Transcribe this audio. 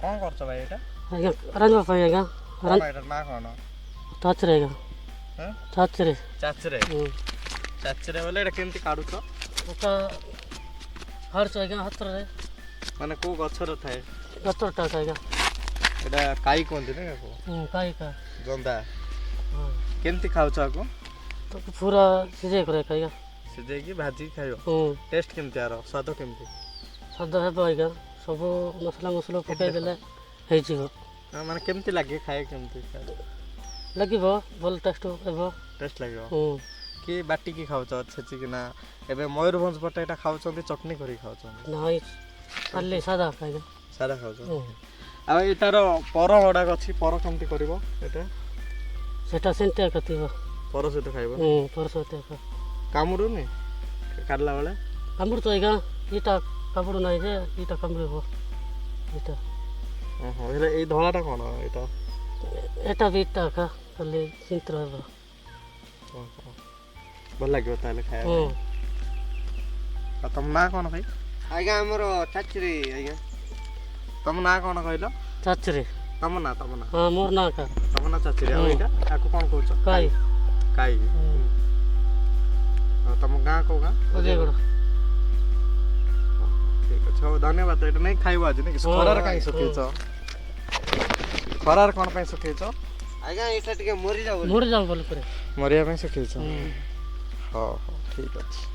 कौन करछ भाई एटा आज्ञा रांधवा पाई आज्ञा कौन एटा ना कौन चाचरे आज्ञा हैं चाचरे चाचरे बोले एटा केमती काढु छ ओटा हारछ आज्ञा हाथ रे माने को गछर थाए गतरटा आज्ञा एटा काई कोंती ने को काई का जंदा हां केमती खाउ छ को तो पूरा सिजे करे आज्ञा सिजे की भाजी खाइयो टेस्ट केमती आरो स्वाद केमती स्वाद हेबो आज्ञा सब मसला मसला पकाई देले हे जीवो माने केमती लागे खाए केमती लागिबो भल टेस्ट हेबो टेस्ट लागियो कि बाटी की खाउ छ छेची कि ना एबे मयूरभंज पटे एटा खाउ छंती चटनी करी खाउ छ नाही खाली सादा आज्ञा सादा खाउ छ आ एटार पर बडा अछि पर केमती करबो एटा सेटा सेंटे कतिबो पर से तो खाइबो पर सेटे का कामुरु ने काडला बेले कामुर तो आज्ञा इटा कामुर नाही जे इटा कामुरबो इटा ओहो हेले ए धलाटा कोन एटा एटा बीटा का खाली सिंत्र हेबो ओहो भल लाग्यो ताले खाया आ तुम ना कोन भाई आज्ञा हमरो चाचरी आज्ञा तुम ना कोन कहलो चाचरे तुम ना हां मोर ना का तुम ना चाचरी आ एटा आको कोन कहू छ काई काई आ तुम गा को गा अजयगड ठीक अछि हो धन्यवाद एटा नै खाइबो आज नै खरार काई सके छ खरार कोन पय सके छ आज्ञा एटा टिके मरि जाऊ बोले करे मरिया पय सके छ हां ठीक अछि